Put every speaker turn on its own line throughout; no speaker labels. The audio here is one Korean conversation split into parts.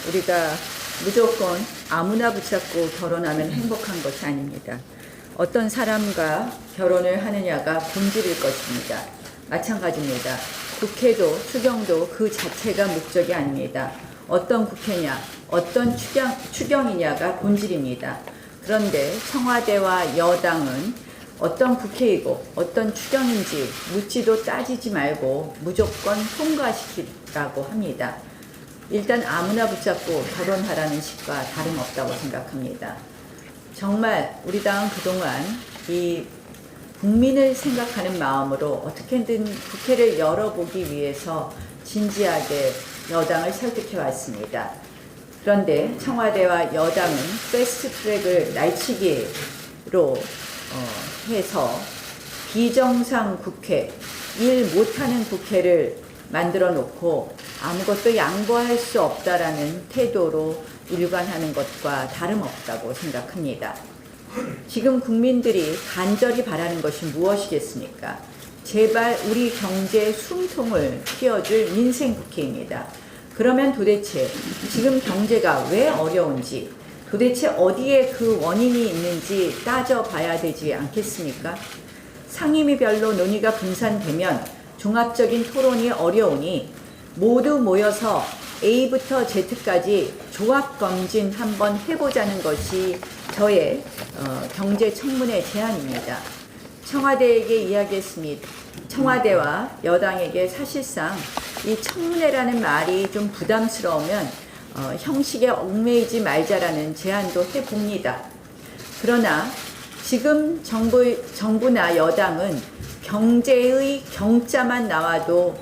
우리가 무조건 아무나 붙잡고 결혼하면 행복한 것이 아닙니다. 어떤 사람과 결혼을 하느냐가 본질일 것입니다. 마찬가지입니다. 국회도 추경도 그 자체가 목적이 아닙니다. 어떤 국회냐, 어떤 추경이냐가 본질입니다. 그런데 청와대와 여당은 어떤 국회이고 어떤 추경인지 묻지도 따지지 말고 무조건 통과시키라고 합니다. 일단 아무나 붙잡고 결혼하라는 식과 다름없다고 생각합니다. 정말 우리 당 그동안 이 국민을 생각하는 마음으로 어떻게든 국회를 열어보기 위해서 진지하게 여당을 설득해 왔습니다. 그런데 청와대와 여당은 패스트트랙을 날치기로 해서 비정상 국회, 일 못하는 국회를 만들어 놓고 아무것도 양보할 수 없다라는 태도로 일관하는 것과 다름없다고 생각합니다. 지금 국민들이 간절히 바라는 것이 무엇이겠습니까? 제발 우리 경제의 숨통을 틔워줄 민생국회입니다. 그러면 도대체 지금 경제가 왜 어려운지, 도대체 어디에 그 원인이 있는지 따져봐야 되지 않겠습니까? 상임위별로 논의가 분산되면 종합적인 토론이 어려우니 모두 모여서 A부터 Z까지 조합검진 한번 해보자는 것이 저의 경제청문회 제안입니다. 청와대에게 이야기했습니다. 청와대와 여당에게 사실상 이 청문회라는 말이 좀 부담스러우면 형식에 얽매이지 말자라는 제안도 해봅니다. 그러나 지금 정부나 여당은 경제의 경자만 나와도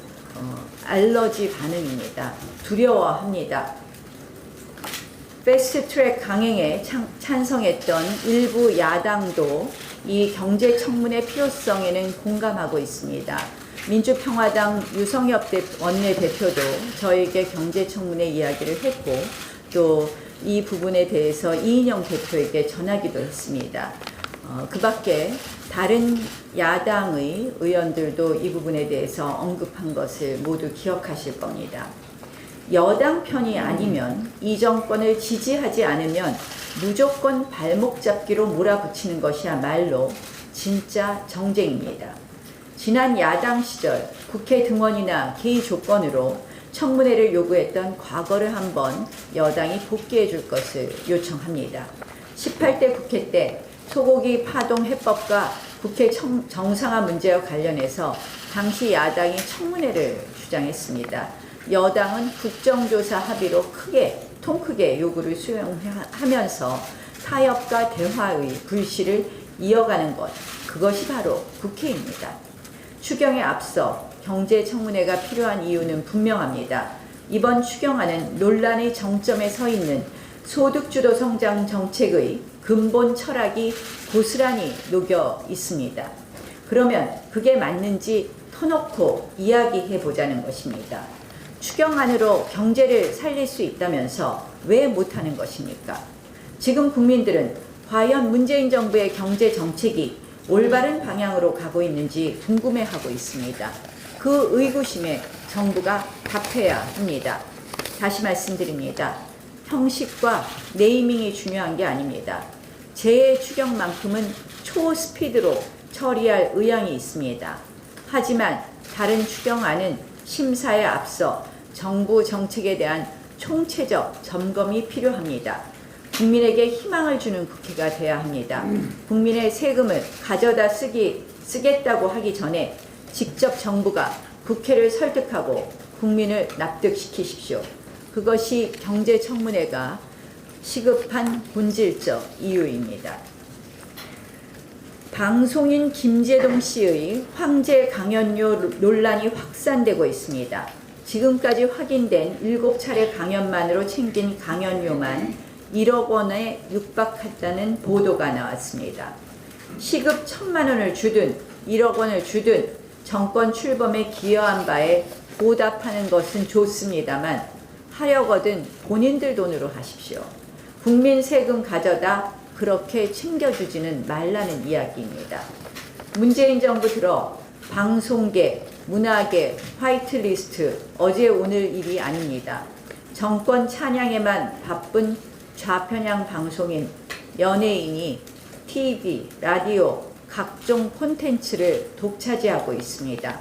알러지 반응입니다. 두려워합니다. 패스트트랙 강행에 찬성했던 일부 야당도 이 경제청문회 필요성에는 공감하고 있습니다. 민주평화당 유성엽 원내대표도 저에게 경제청문회 이야기를 했고 또 이 부분에 대해서 이인영 대표에게 전하기도 했습니다. 그 밖에 다른 야당의 의원들도 이 부분에 대해서 언급한 것을 모두 기억하실 겁니다. 여당 편이 아니면 이 정권을 지지하지 않으면 무조건 발목 잡기로 몰아붙이는 것이야말로 진짜 정쟁입니다. 지난 야당 시절 국회 등원이나 개의 조건으로 청문회를 요구했던 과거를 한번 여당이 복귀해 줄 것을 요청합니다. 18대 국회 때 소고기 파동 해법과 국회 정상화 문제와 관련해서 당시 야당이 청문회를 주장했습니다. 여당은 국정조사 합의로 통 크게 요구를 수용하면서 타협과 대화의 불씨를 이어가는 것, 그것이 바로 국회입니다. 추경에 앞서 경제청문회가 필요한 이유는 분명합니다. 이번 추경안은 논란의 정점에 서 있는 소득주도 성장 정책의 근본 철학이 고스란히 녹여 있습니다. 그러면 그게 맞는지 터놓고 이야기해 보자는 것입니다. 추경안으로 경제를 살릴 수 있다면서 왜 못하는 것입니까? 지금 국민들은 과연 문재인 정부의 경제 정책이 올바른 방향으로 가고 있는지 궁금해하고 있습니다. 그 의구심에 정부가 답해야 합니다. 다시 말씀드립니다. 형식과 네이밍이 중요한 게 아닙니다. 제 추경만큼은 초스피드로 처리할 의향이 있습니다. 하지만 다른 추경안은 심사에 앞서 정부 정책에 대한 총체적 점검이 필요합니다. 국민에게 희망을 주는 국회가 돼야 합니다. 국민의 세금을 가져다 쓰겠다고 하기 전에 직접 정부가 국회를 설득하고 국민을 납득시키십시오. 그것이 경제청문회가 시급한 본질적 이유입니다. 방송인 김재동 씨의 황제 강연료 논란이 확산되고 있습니다. 지금까지 확인된 7차례 강연만으로 챙긴 강연료만 1억 원에 육박했다는 보도가 나왔습니다. 시급 1,000만 원을 주든 1억 원을 주든 정권 출범에 기여한 바에 보답하는 것은 좋습니다만 하려거든 본인들 돈으로 하십시오. 국민 세금 가져다 그렇게 챙겨주지는 말라는 이야기입니다. 문재인 정부 들어 방송계, 문화계, 화이트리스트 어제 오늘 일이 아닙니다. 정권 찬양에만 바쁜 좌편향 방송인, 연예인이 TV, 라디오, 각종 콘텐츠를 독차지하고 있습니다.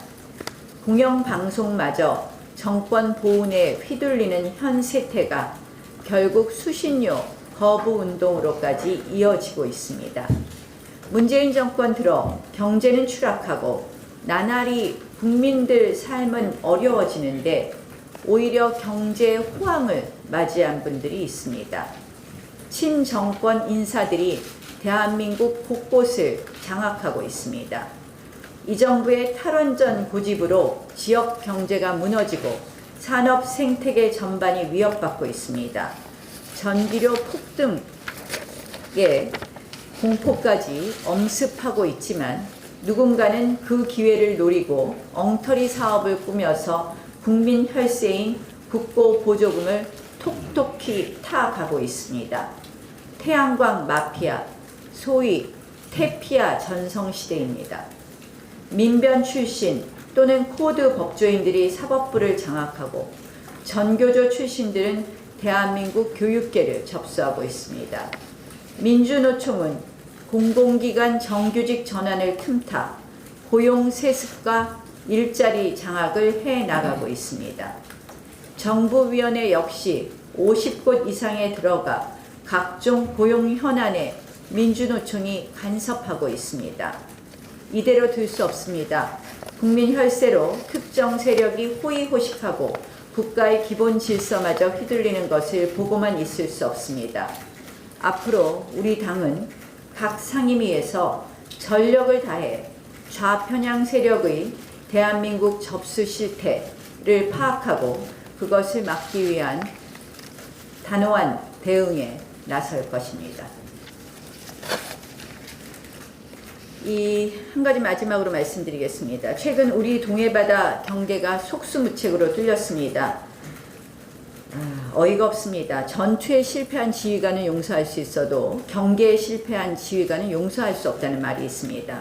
공영방송마저 정권 보훈에 휘둘리는 현 세태가 결국 수신료 거부 운동으로까지 이어지고 있습니다. 문재인 정권 들어 경제는 추락하고 나날이 국민들 삶은 어려워지는데 오히려 경제 호황을 맞이한 분들이 있습니다. 친정권 인사들이 대한민국 곳곳을 장악하고 있습니다. 이 정부의 탈원전 고집으로 지역 경제가 무너지고 산업 생태계 전반이 위협받고 있습니다. 전기료 폭등의 공포까지 엄습하고 있지만 누군가는 그 기회를 노리고 엉터리 사업을 꾸며서 국민 혈세인 국고 보조금을 톡톡히 타가고 있습니다. 태양광 마피아, 소위 태피아 전성시대입니다. 민변 출신 또는 코드 법조인들이 사법부를 장악하고 전교조 출신들은 대한민국 교육계를 접수하고 있습니다. 민주노총은 공공기관 정규직 전환을 틈타 고용 세습과 일자리 장악을 해나가고 있습니다. 정부위원회 역시 50곳 이상에 들어가 각종 고용 현안에 민주노총이 간섭하고 있습니다. 이대로 둘 수 없습니다. 국민 혈세로 특정 세력이 호의호식하고 국가의 기본 질서마저 휘둘리는 것을 보고만 있을 수 없습니다. 앞으로 우리 당은 각 상임위에서 전력을 다해 좌편향 세력의 대한민국 접수 실태를 파악하고 그것을 막기 위한 단호한 대응에 나설 것입니다. 한 가지 마지막으로 말씀드리겠습니다. 최근 우리 동해바다 경계가 속수무책으로 뚫렸습니다. 어이가 없습니다. 전투에 실패한 지휘관은 용서할 수 있어도 경계에 실패한 지휘관은 용서할 수 없다는 말이 있습니다.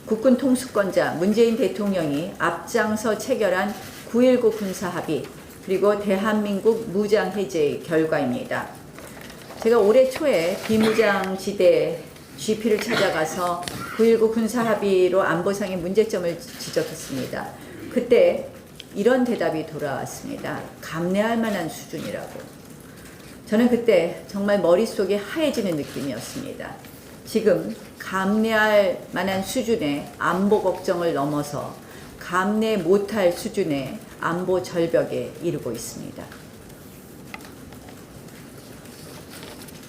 국군 통수권자 문재인 대통령이 앞장서 체결한 9.19 군사합의 그리고 대한민국 무장해제의 결과입니다. 제가 올해 초에 비무장지대 GP를 찾아가서 9.19 군사합의로 안보상의 문제점을 지적했습니다. 그때 이런 대답이 돌아왔습니다. 감내할 만한 수준이라고. 저는 그때 정말 머릿속이 하얘지는 느낌이었습니다. 지금 감내할 만한 수준의 안보 걱정을 넘어서 감내 못할 수준의 안보 절벽에 이르고 있습니다.